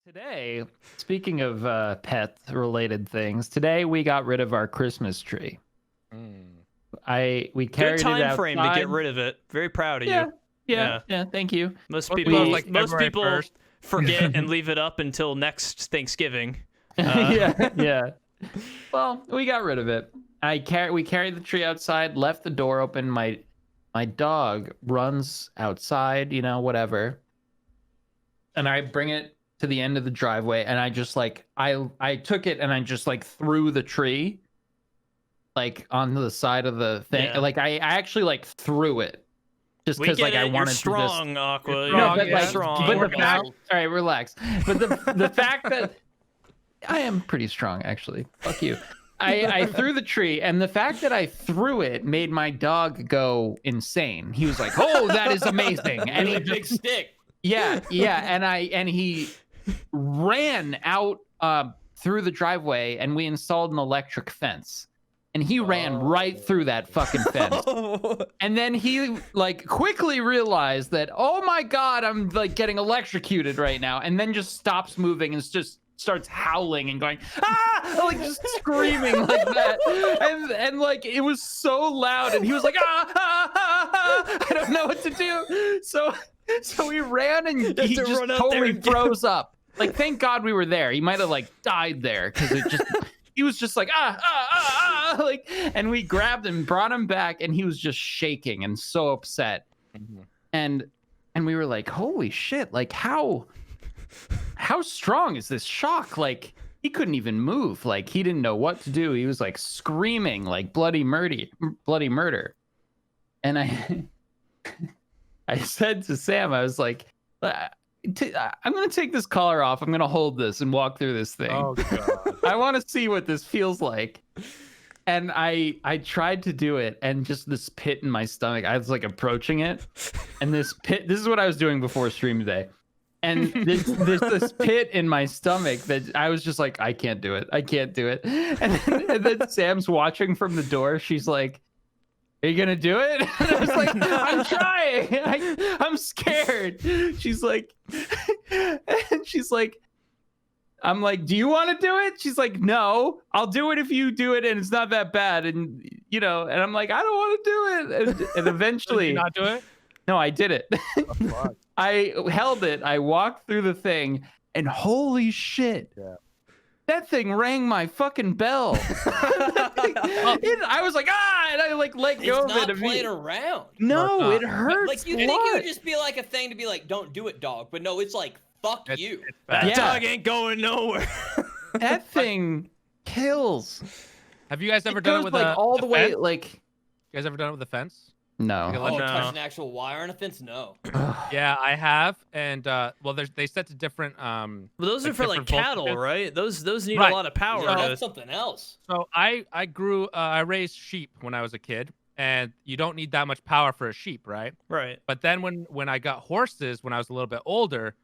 Today, speaking of pet-related things, today we got rid of our Christmas tree. We Good carried it time frame to get outside. rid of it. Very proud of Yeah, you. yeah. Thank you. Most Most people, people like most February people 1st. forget and leave it up until next Thanksgiving. Yeah. Well, we got rid of it. We carried the tree outside, left the door open. My dog runs outside, whatever. And I bring it to the end of the driveway, and I just I took it and I just threw the tree onto the side of the thing. Yeah. I actually threw it just because I wanted You're to strong, Aqua. You're strong, You're yeah. strong. But the fact, all right, relax. But the fact that I am pretty strong, actually. Fuck you. I threw the tree, and the fact that I threw it made my dog go insane. He was like, "Oh, that is amazing!" And he big stick. yeah, and he ran out through the driveway, and we installed an electric fence. And he ran right through that fucking fence. And then he quickly realized that, oh my God, I'm getting electrocuted right now. And then just stops moving and just starts howling and going, ah, just screaming like that. And it was so loud. And he was like, I don't know what to do. So he ran and he just totally froze up. Thank God we were there. He might have died there because he was just and we grabbed him, brought him back, and he was just shaking and so upset. Mm-hmm. And we were like, holy shit, how strong is this shock? He couldn't even move. He didn't know what to do. He was screaming bloody murder. And I said to Sam, I was like, I'm going to take this collar off. I'm going to hold this and walk through this thing. Oh, God. I want to see what this feels like. And I tried to do it, and just this pit in my stomach, I was approaching it. And this is what I was doing before stream today. And this pit in my stomach that I was just I can't do it. I can't do it. And then Sam's watching from the door. She's like, are you gonna do it? And I was like, I'm trying. I'm scared. She's like, I'm like, do you want to do it? She's like, no, I'll do it if you do it, and it's not that bad. And and I'm like, I don't want to do it. And eventually, Did you not do it? No, I did it. Oh, I held it. I walked through the thing, and holy shit. Yeah. That thing rang my fucking bell. I was like, and I let go of it. It's not playing around. No, it hurts. You think it would just be a thing to be don't do it, dog. But no, it's fuck you. That dog ain't going nowhere. That thing kills. Have you guys ever done it with all the way fence? You guys ever done it with a fence? No. Oh, touch an actual wire on a fence? No. Yeah, I have, and they set to different. Well, those are for cattle, voltages. right? Those need Right. a lot of power. No, that's something else. So I raised sheep when I was a kid, and you don't need that much power for a sheep, right? Right. But then when I got horses when I was a little bit older,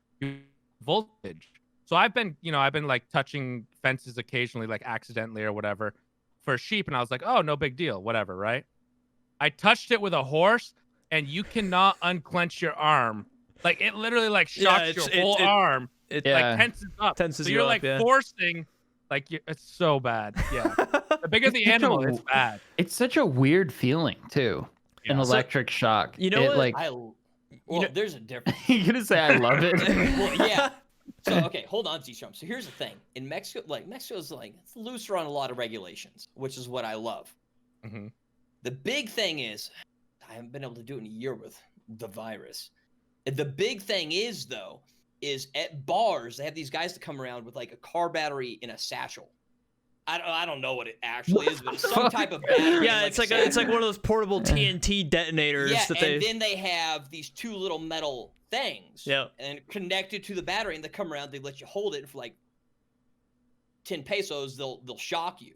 voltage. So I've been touching fences occasionally, accidentally or whatever, for sheep, and I was like, oh, no big deal, whatever, right? I touched it with a horse, and you cannot unclench your arm. It literally shocks your whole arm. It tenses up. Tenses so you you're up, yeah. forcing, it's so bad. Yeah. The bigger the animal, it's bad. It's such a weird feeling too. Yeah. An electric shock. You know what? There's a difference. You're gonna say I love it. Well, yeah. So okay, hold on, Z-Chum. So here's the thing. In Mexico, Mexico's it's looser on a lot of regulations, which is what I love. Mm-hmm. The big thing is, I haven't been able to do it in a year with the virus. The big thing is, though, is at bars, they have these guys that come around with a car battery in a satchel. I don't know what it actually is, but it's some type of battery. Yeah, it's like one of those portable TNT detonators. Yeah, that and then they have these two little metal things. Yeah. And connected to the battery, and they come around, they let you hold it, and for 10 pesos, they'll shock you.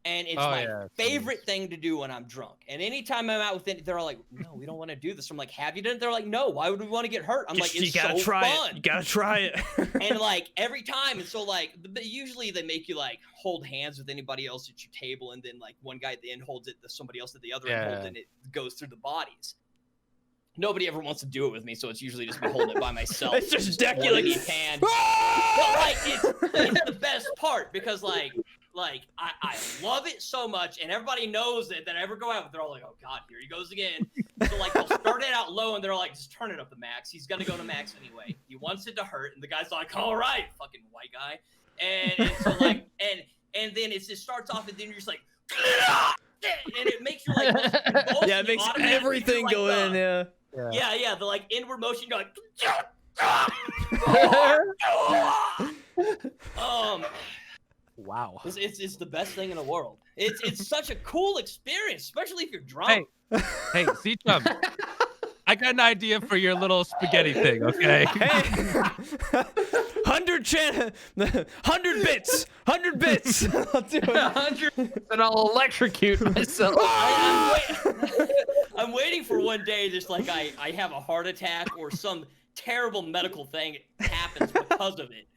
And it's my favorite thing to do when I'm drunk. And anytime I'm out with it, they're all like, no, we don't want to do this. I'm like, have you done it? They're like, no, why would we want to get hurt? I'm like, it's so fun. You gotta try it. And every time, and so usually they make you hold hands with anybody else at your table, and then one guy at the end holds it, somebody else at the other end holds it, and it goes through the bodies. nobody ever wants to do it with me, so it's usually just me holding it by myself. It's just Decky like each hand. But like it's the best part because like I love it so much, and everybody knows it that I ever go out, they're all like, oh god, here he goes again. So like they'll start it out low, and they're like, just turn it up to max. He's gonna go to max anyway. He wants it to hurt, and the guy's like, all right, fucking white guy. And so like and then it just starts off, and then you're just like, and it makes you like yeah, it makes everything go in. Yeah, the like inward motion, you're like. Wow. It's the best thing in the world. It's such a cool experience, especially if you're drunk. Hey, C-Chum. I got an idea for your little spaghetti thing, okay? Hey, 100 bits. I'll do it. 100, and I'll electrocute myself. I'm waiting for one day, just like I have a heart attack or some terrible medical thing happens because of it.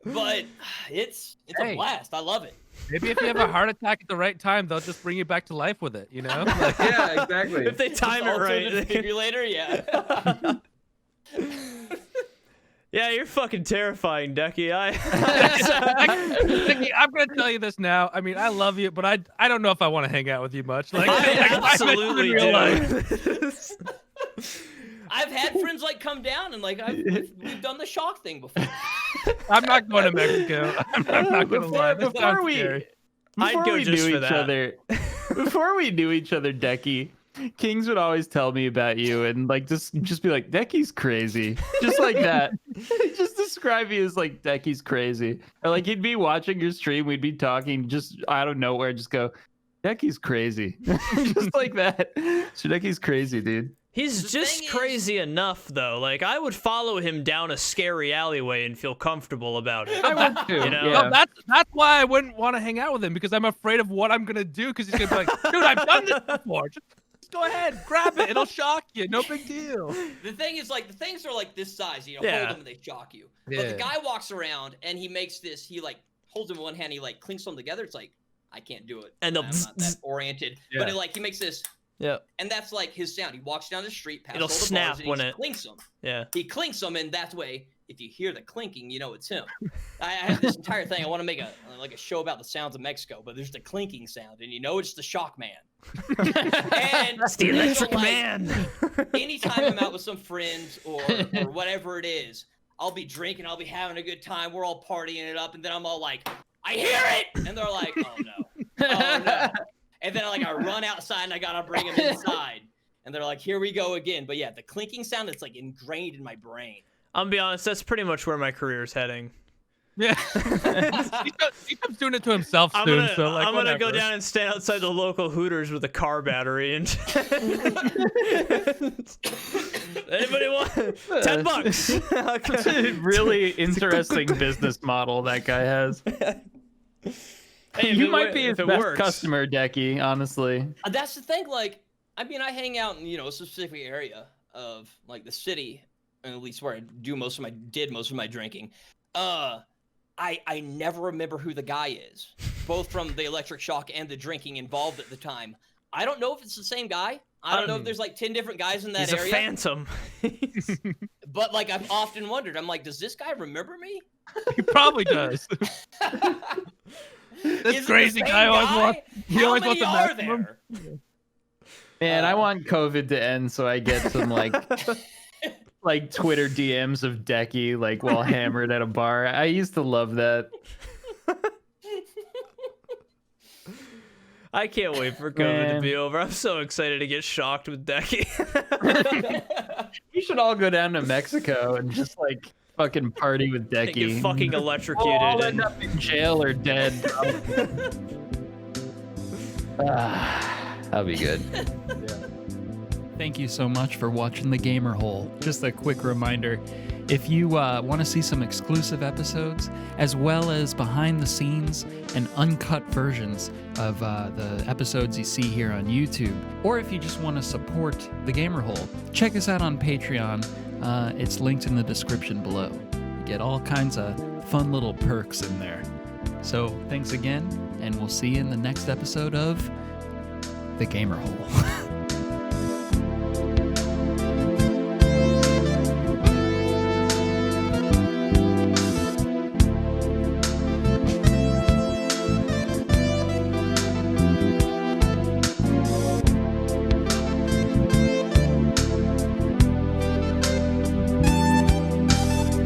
But it's a blast. I love it. Maybe if you have a heart attack at the right time, they'll just bring you back to life with it, you know? Like, yeah, exactly. If they time it right. Defibrillator, yeah. Yeah, you're fucking terrifying, Decky. Decky, I'm gonna tell you this now. I mean, I love you, but I don't know if I want to hang out with you much. Like, I absolutely do. I've had friends like come down and like we've done the shock thing before. I'm not going to Mexico. I'm not going to lie. Before we knew each other, Decky, Kings would always tell me about you and like just be like, Decky's crazy, just like that. Just describe you as like Decky's crazy, or like he'd be watching your stream, we'd be talking, just out of nowhere, just go, Decky's crazy, just like that. So Decky's crazy, dude. He's just crazy enough, though. Like, I would follow him down a scary alleyway and feel comfortable about it. I would too. You know? No, that's why I wouldn't want to hang out with him, because I'm afraid of what I'm gonna do. Because he's gonna be like, dude, I've done this before. Just go ahead, grab it. It'll shock you. No big deal. The thing is, like, the things are like this size. You know, hold them and they shock you. Yeah. But the guy walks around and he makes this. He like holds them in one hand. He like clinks them together. It's like, I can't do it. And I'm not that oriented. Yeah. But it, like he makes this. Yeah. And that's like his sound. He walks down the street, past It'll all the snap bars, and when he it clinks them. Yeah. He clinks them, and that way, if you hear the clinking, you know it's him. I have this entire thing. I want to make a show about the sounds of Mexico, but there's the clinking sound, and you know it's the shock man. And That's the electric so, like, man. Anytime I'm out with some friends or whatever it is, I'll be drinking, I'll be having a good time, we're all partying it up, and then I'm all like, I hear it! And they're like, oh no. Oh no. And then like I run outside and I gotta bring them inside. And they're like, here we go again. But yeah, the clinking sound, it's like ingrained in my brain. I'm gonna be honest, that's pretty much where my career's heading. Yeah. He's doing it to himself soon. I'm gonna go down and stand outside the local Hooters with a car battery and anybody want $10? That's a really interesting business model that guy has. Hey, you might be his best customer, Decky, honestly. That's the thing. Like, I mean, I hang out in, a specific area of like the city, at least where I did most of my drinking. I never remember who the guy is, both from the electric shock and the drinking involved at the time. I don't know if it's the same guy. I don't know if there's like 10 different guys in that area. He's a phantom. But like I've often wondered, I'm like, does this guy remember me? He probably does. This crazy guy always wants. He always wants the maximum. Man, I want COVID to end so I get some like Twitter DMs of Decky like while hammered at a bar. I used to love that. I can't wait for COVID to be over. I'm so excited to get shocked with Decky. We should all go down to Mexico and just like fucking party with Decky. Get fucking electrocuted. All end up in jail or dead. That'll be good. Thank you so much for watching The Gamer Hole. Just a quick reminder, if you want to see some exclusive episodes, as well as behind the scenes and uncut versions of the episodes you see here on YouTube, or if you just want to support The Gamer Hole, check us out on Patreon. It's linked in the description below. You get all kinds of fun little perks in there. So thanks again, and we'll see you in the next episode of The Gamer Hole.